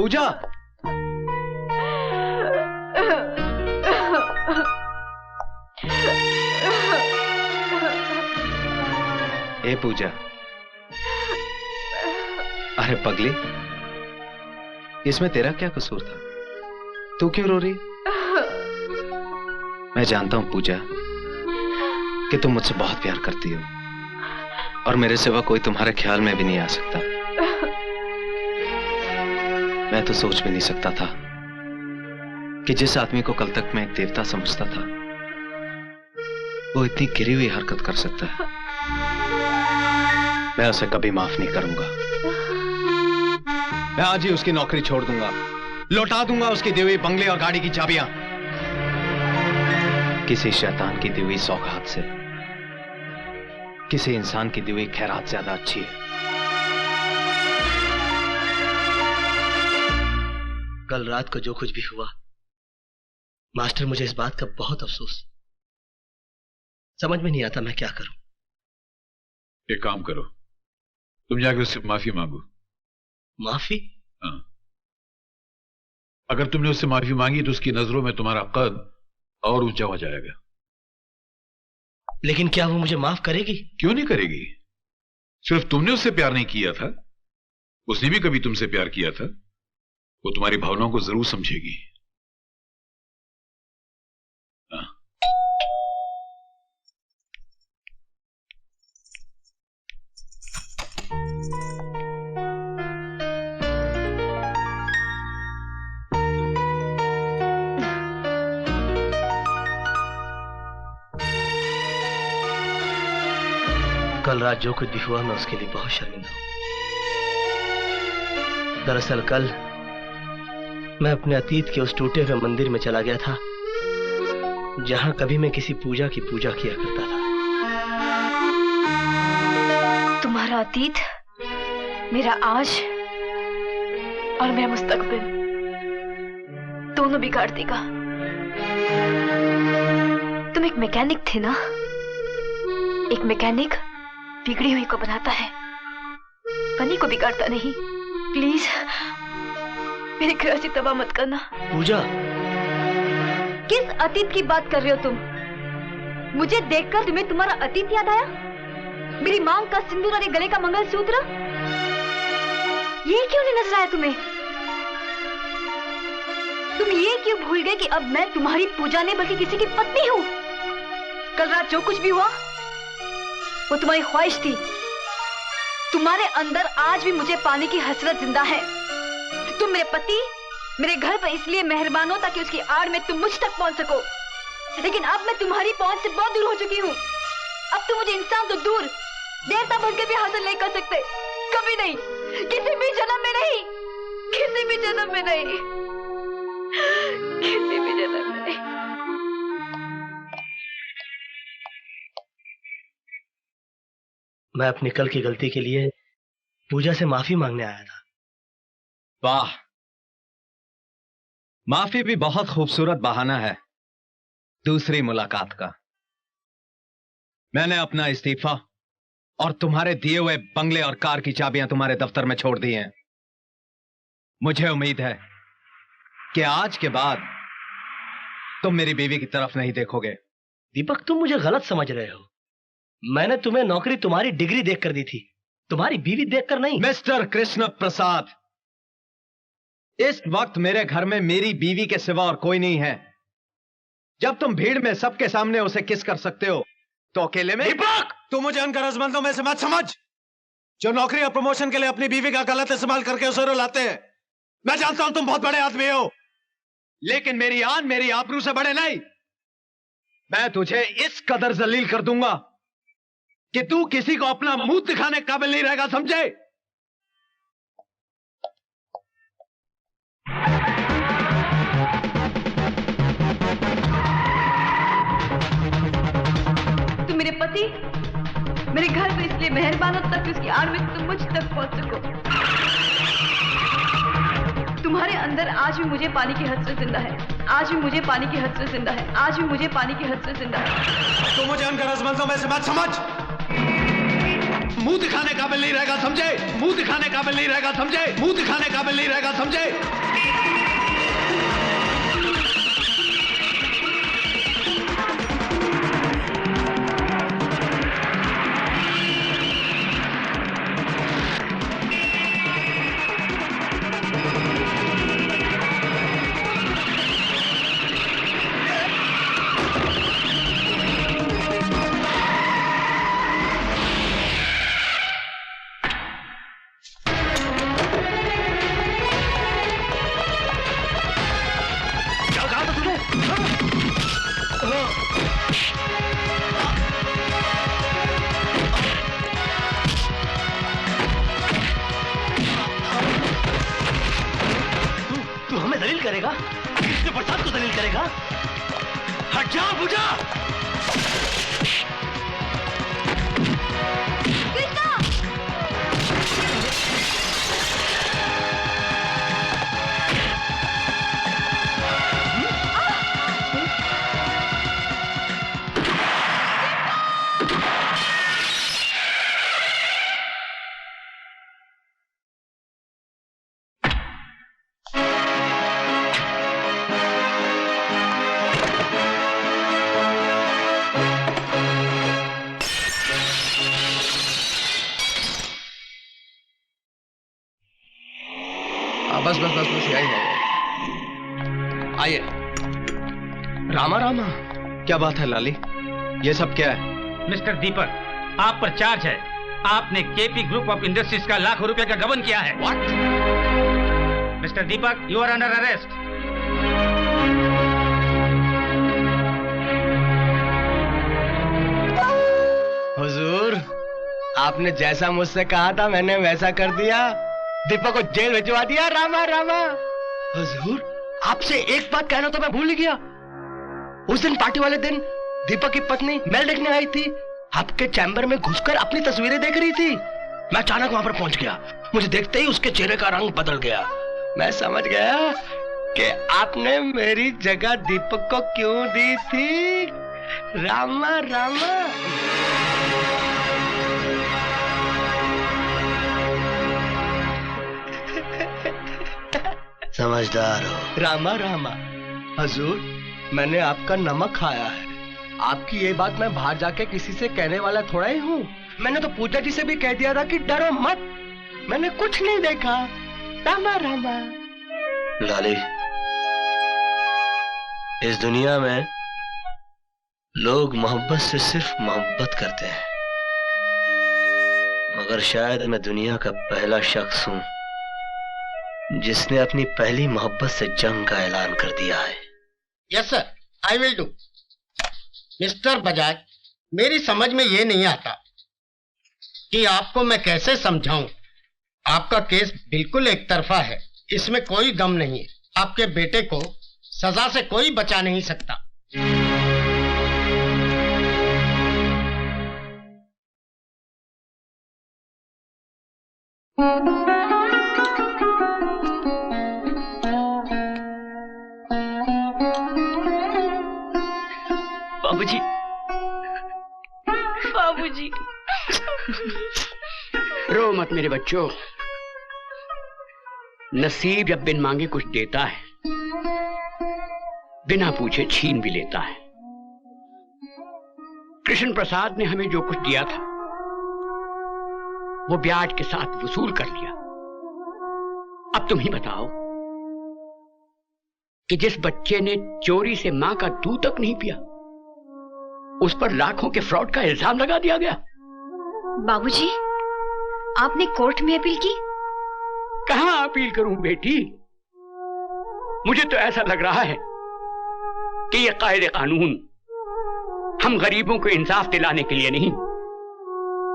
पूजा, ए पूजा, अरे पगली, इसमें तेरा क्या कसूर था? तू क्यों रो रही? मैं जानता हूं पूजा कि तुम मुझसे बहुत प्यार करती हो और मेरे सिवा कोई तुम्हारे ख्याल में भी नहीं आ सकता। मैं तो सोच भी नहीं सकता था कि जिस आदमी को कल तक मैं एक देवता समझता था वो इतनी गिरी हुई हरकत कर सकता है। मैं उसे कभी माफ नहीं करूंगा। मैं आज ही उसकी नौकरी छोड़ दूंगा, लौटा दूंगा उसकी दी हुई बंगले और गाड़ी की चाबियां। किसी शैतान की दी हुई सौगात से किसी इंसान की दी हुई खैरात ज्यादा अच्छी है। कल रात को जो कुछ भी हुआ, मास्टर, मुझे इस बात का बहुत अफसोस। समझ में नहीं आता मैं क्या करूं। एक काम करो, तुम जाके उससे माफी मांगो। माफी? हाँ। अगर तुमने उससे माफी मांगी तो उसकी नजरों में तुम्हारा कद और ऊंचा हो जाएगा। लेकिन क्या वो मुझे माफ करेगी? क्यों नहीं करेगी? सिर्फ तुमने उससे प्यार नहीं किया था, उसने भी कभी तुमसे प्यार किया था। वो तुम्हारी भावनाओं को जरूर समझेगी। हाँ। कल रात जो कुछ भी हुआ मैं उसके लिए बहुत शर्मिंदा हूं। दरअसल कल मैं अपने अतीत के उस टूटे हुए मंदिर में चला गया था जहां कभी मैं किसी पूजा की पूजा किया करता था। तुम्हारा अतीत, मेरा आज और मेरा मुस्तकबिल दोनों बिगाड़ देगा। तुम एक मैकेनिक थे ना? एक मैकेनिक बिगड़ी हुई को बनाता है, बनी को बिगाड़ता नहीं। प्लीज मेरे घर से तबाह मत करना। पूजा, किस अतीत की बात कर रहे हो तुम? मुझे देखकर तुम्हें तुम्हारा अतीत याद आया? मेरी मांग का सिंदूर और गले का मंगलसूत्र, ये क्यों नहीं नजर आया तुम्हें? तुम ये क्यों भूल गए कि अब मैं तुम्हारी पूजा नहीं बल्कि किसी की पत्नी हूँ? कल रात जो कुछ भी हुआ वो तुम्हारी ख्वाहिश थी। तुम्हारे अंदर आज भी मुझे पाने की हसरत जिंदा है। तुम मेरे पति मेरे घर पर इसलिए मेहरबान हो ताकि उसकी आड़ में तुम मुझ तक पहुंच सको, लेकिन अब मैं तुम्हारी पहुंच से बहुत दूर हो चुकी हूँ। अब तुम मुझे इंसान तो दूर देवता बनकर भी हासिल नहीं कर सकते। कभी नहीं, किसी भी जन्म में नहीं, किसी भी जन्म में नहीं, किसी भी जन्म में नहीं। मैं अपनी कल की गलती के लिए पूजा से माफी मांगने आया था। वाह, माफी भी बहुत खूबसूरत बहाना है दूसरी मुलाकात का। मैंने अपना इस्तीफा और तुम्हारे दिए हुए बंगले और कार की चाबियां तुम्हारे दफ्तर में छोड़ दी हैं। मुझे उम्मीद है कि आज के बाद तुम मेरी बीवी की तरफ नहीं देखोगे। दीपक, तुम मुझे गलत समझ रहे हो। मैंने तुम्हें नौकरी तुम्हारी डिग्री देखकर दी थी, तुम्हारी बीवी देखकर नहीं। मिस्टर कृष्ण प्रसाद, इस वक्त मेरे घर में मेरी बीवी के सिवा और कोई नहीं है। जब तुम भीड़ में सबके सामने उसे किस कर सकते हो तो अकेले में। दीपक, तुम मुझे उन गरजमंदों में से मत समझ जो नौकरी और प्रमोशन के लिए अपनी बीवी का गलत इस्तेमाल करके उसे रुलाते हैं। मैं जानता हूं तुम बहुत बड़े आदमी हो, लेकिन मेरी आन मेरी आबरू से बड़े नहीं। मैं तुझे इस कदर जलील कर दूंगा कि तू किसी को अपना मुंह दिखाने के काबिल नहीं रहेगा, समझे? तुम मेरे पति मेरे घर पे इसलिए मेहरबान हो तक उसकी आड़ में तुम मुझ तक पहुंच सको। तुम्हारे अंदर आज भी मुझे पानी की हसरत जिंदा है, आज भी मुझे पानी की हसरत जिंदा है, आज भी मुझे पानी की हसरत जिंदा है। तू मुझे उन गरजमंदों में से मत समझ मुंह दिखाने काबिल नहीं रहेगा, समझे? मुंह दिखाने काबिल नहीं रहेगा, समझे? मुंह दिखाने काबिल नहीं रहेगा, समझे? तू हमें दलील करेगा? कृष्ण प्रसाद को दलील करेगा? हट जा बुझा! बस यही है। आइए। रामा रामा, क्या बात है लाली? ये सब क्या है? मिस्टर दीपक, आप पर चार्ज है। आपने केपी ग्रुप ऑफ इंडस्ट्रीज का लाखों रुपए का गबन किया है। What? Mister Deepak, you are under arrest. हुजूर, आपने जैसा मुझसे कहा था मैंने वैसा कर दिया। दीपक को जेल भिजवा दिया। रामा रामा। हुजूर, आपसे एक बात कहना तो मैं भूल ही गया। उस दिन पार्टी वाले दिन दीपक की पत्नी मेल देखने आई थी, आपके चैम्बर में घुसकर अपनी तस्वीरें देख रही थी। मैं अचानक वहां पर पहुंच गया। मुझे देखते ही उसके चेहरे का रंग बदल गया। मैं समझ गया कि आपने मेरी जगह दीपक को क्यों दी थी। रामा रामा। समझदार हो। रामा रामा। हजूर, मैंने आपका नमक खाया है। आपकी ये बात मैं बाहर जाके किसी से कहने वाला थोड़ा ही हूँ। मैंने तो पूजा जी से भी कह दिया था कि डरो मत, मैंने कुछ नहीं देखा। रामा रामा। लाली, इस दुनिया में लोग मोहब्बत से सिर्फ मोहब्बत करते हैं, मगर शायद मैं दुनिया का पहला शख्स हूं जिसने अपनी पहली मोहब्बत से जंग का ऐलान कर दिया है। Yes sir, I will do. Mister Bajaj, मेरी समझ में ये नहीं आता कि आपको मैं कैसे समझाऊं। आपका केस बिल्कुल एक तरफा है, इसमें कोई गम नहीं है। आपके बेटे को सजा से कोई बचा नहीं सकता। बाबूजी, बाबूजी। रो मत मेरे बच्चों। नसीब जब बिन मांगे कुछ देता है, बिना पूछे छीन भी लेता है। कृष्ण प्रसाद ने हमें जो कुछ दिया था वो ब्याज के साथ वसूल कर लिया। अब तुम ही बताओ कि जिस बच्चे ने चोरी से मां का दूध तक नहीं पिया, उस पर लाखों के फ्रॉड का इल्जाम लगा दिया गया। बाबूजी, आपने कोर्ट में अपील की? कहां अपील करूं बेटी, मुझे तो ऐसा लग रहा है कि यह कायदे कानून हम गरीबों को इंसाफ दिलाने के लिए नहीं,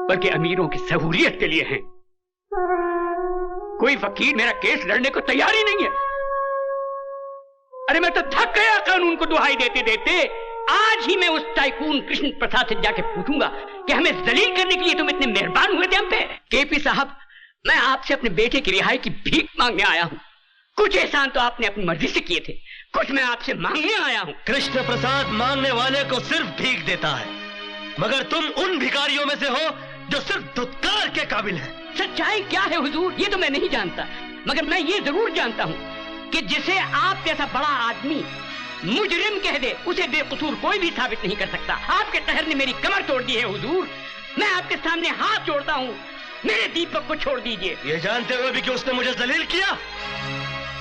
बल्कि अमीरों की सहूलियत के लिए है। कोई वकील मेरा केस लड़ने को तैयार ही नहीं है। अरे मैं तो थक गया कानून को दुहाई देते देते। आज ही मैं उस टाइकून कृष्ण प्रसाद से जाके पूछूंगा कि हमें जलील करने के लिए तुम इतने मेहरबान हुए थे हम पे। केपी साहब, मैं आपसे अपने बेटे की रिहाई की भीख मांगने आया हूं। कुछ एहसान तो आपने अपनी मर्जी से किए थे, कुछ मैं आपसे मांगने आया हूं। कृष्ण प्रसाद मांगने वाले को सिर्फ भीख देता है, मगर तुम उन भिखारियों में से हो जो सिर्फ धुतकार के काबिल है। सच्चाई क्या है हुजूर, ये तो मैं नहीं जानता, मगर मैं ये जरूर जानता हूँ कि जिसे आप जैसा बड़ा आदमी मुजरिम कह दे, उसे बेकसूर कोई भी साबित नहीं कर सकता। आपके कहर ने मेरी कमर तोड़ दी है हुजूर। मैं आपके सामने हाथ जोड़ता हूँ, मेरे दीपक को छोड़ दीजिए। ये जानते हुए भी कि उसने मुझे जलील किया,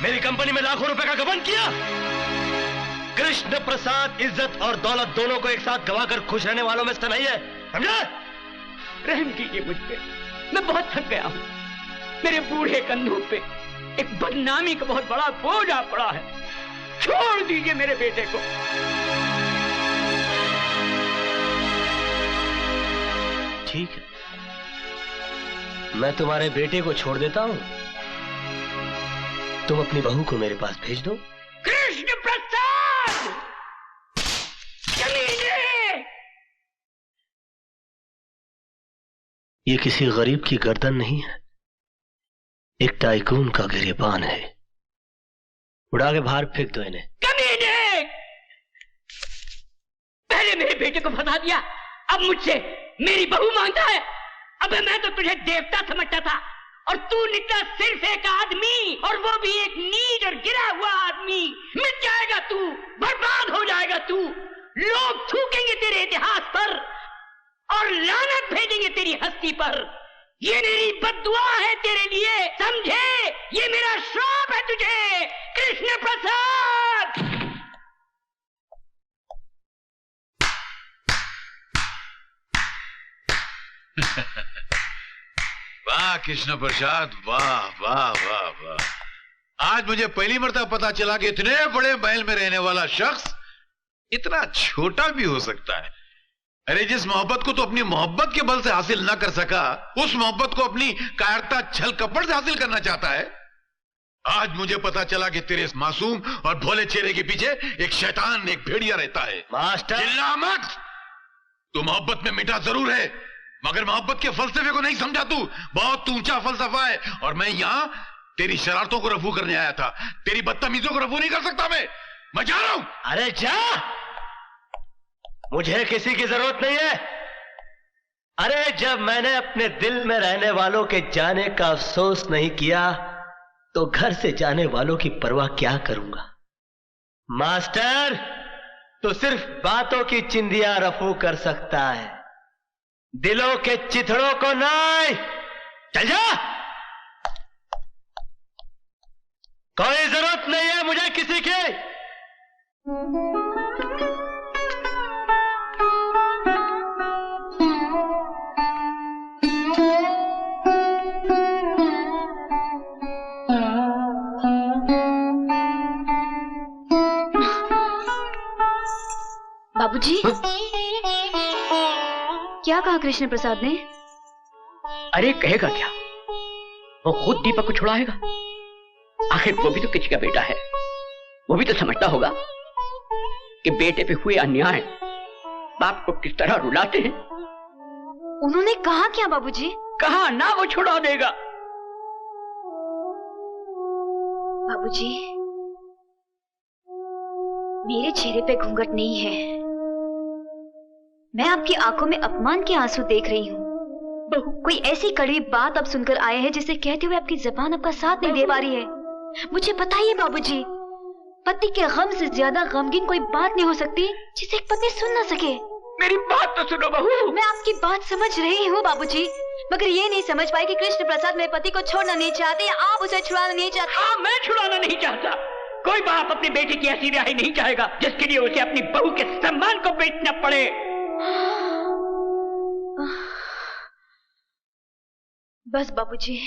मेरी कंपनी में लाखों रुपए का गबन किया। कृष्ण प्रसाद इज्जत और दौलत दोनों को एक साथ गवाकर खुश रहने वालों में से नहीं है, समझा? रहम कीजिए मुझ पे, मैं बहुत थक गया हूँ। मेरे बूढ़े कंधों पे एक बदनामी का बहुत बड़ा बोझ आ पड़ा है। छोड़ दीजिए मेरे बेटे को। ठीक है, मैं तुम्हारे बेटे को छोड़ देता हूँ, तुम अपनी बहू को मेरे पास भेज दो। कृष्ण प्रसाद, चलिए। ये किसी गरीब की गर्दन नहीं है, एक टाइकून का गिरेबान है। उड़ा के बाहर फेंक दो इन्हें। कमीने! पहले मेरे बेटे को फंसा दिया, अब मुझसे मेरी बहू मांगता है। अबे मैं तो तुझे देवता समझता था और तू निकला सिर्फ एक आदमी, और वो भी एक नीच और गिरा हुआ आदमी। मिट जाएगा तू, बर्बाद हो जाएगा तू। लोग थूकेंगे तेरे इतिहास पर और लानत भेजेंगे तेरी हस्ती पर। ये मेरी बद्दुआ है तेरे लिए, समझे? ये मेरा श्राप है तुझे, कृष्ण प्रसाद। वाह कृष्ण प्रसाद, वाह वाह वाह वाह। आज मुझे पहली मर्तबा पता चला कि इतने बड़े महल में रहने वाला शख्स इतना छोटा भी हो सकता है। अरे जिस मोहब्बत को तो अपनी मोहब्बत के बल से हासिल ना कर सका, उस मोहब्बत को अपनी कायरता छल कपट से हासिल करना चाहता है। आज मुझे पता चला कि तेरे इस मासूम और भोले चेहरे के पीछे एक शैतान, एक भेड़िया रहता है। मास्टर, चिल्ला मत। तू मोहब्बत में मिटा जरूर है, मगर मोहब्बत के फलसफे को नहीं समझा। तू बहुत ऊंचा फलसफा है, और मैं यहां तेरी शरारतों को रफू करने आया था। तेरी बदतमीजों को रफू नहीं कर सकता मैं जा रहा हूं। अरे जा, मुझे किसी की जरूरत नहीं है। अरे जब मैंने अपने दिल में रहने वालों के जाने का अफसोस नहीं किया, तो घर से जाने वालों की परवाह क्या करूंगा। मास्टर, तो सिर्फ बातों की चिंदियां रफू कर सकता है, दिलों के चिथड़ों को नहीं। चल जा, कोई जरूरत नहीं है मुझे किसी की। बाबूजी, क्या कहा कृष्ण प्रसाद ने? अरे कहेगा क्या, वो खुद दीपक को छुड़ाएगा। आखिर वो भी तो किसी का बेटा है, वो भी तो समझता होगा कि बेटे पे हुए अन्याय बाप को किस तरह रुलाते हैं। उन्होंने कहा क्या बाबूजी? कहा ना वो छुड़ा देगा। बाबूजी, मेरे चेहरे पे घूंघट नहीं है, मैं आपकी आंखों में अपमान के आंसू देख रही हूँ। कोई ऐसी कड़वी बात अब सुनकर आए हैं जिसे कहते हुए आपकी जबान आपका साथ नहीं दे पा रही है। मुझे बताइए बाबूजी, पति के गम से ज्यादा गमगीन कोई बात नहीं हो सकती जिसे एक पति सुन ना सके। मेरी बात तो सुनो बहू। मैं आपकी बात समझ रही हूँ बाबूजी, मगर ये नहीं समझ पाई कि कृष्ण प्रसाद मेरे पति को छोड़ना नहीं चाहते या आप उसे छुड़ाना नहीं चाहते। हाँ, मैं छुड़ाना नहीं चाहता। कोई बाप अपने बेटे की ऐसी रिहाई नहीं चाहेगा जिसके लिए उसे अपनी बहू के सम्मान को बेचना पड़े। बस बाबूजी,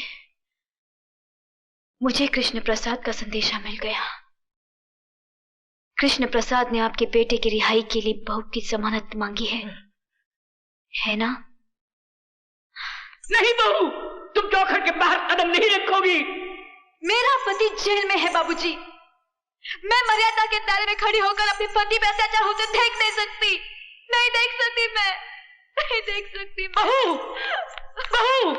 मुझे कृष्ण प्रसाद का संदेशा मिल गया। कृष्ण प्रसाद ने आपके बेटे की रिहाई के लिए बहू की जमानत मांगी है ना? नहीं बहू, तुम चौखट के बाहर कदम नहीं रखोगी। मेरा पति जेल में है बाबूजी, मैं मर्यादा के दायरे में खड़ी होकर अपने पति पे अत्याचार होते देख नहीं सकती। नहीं देख सकती, मैं नहीं देख सकती। बहू, बहू,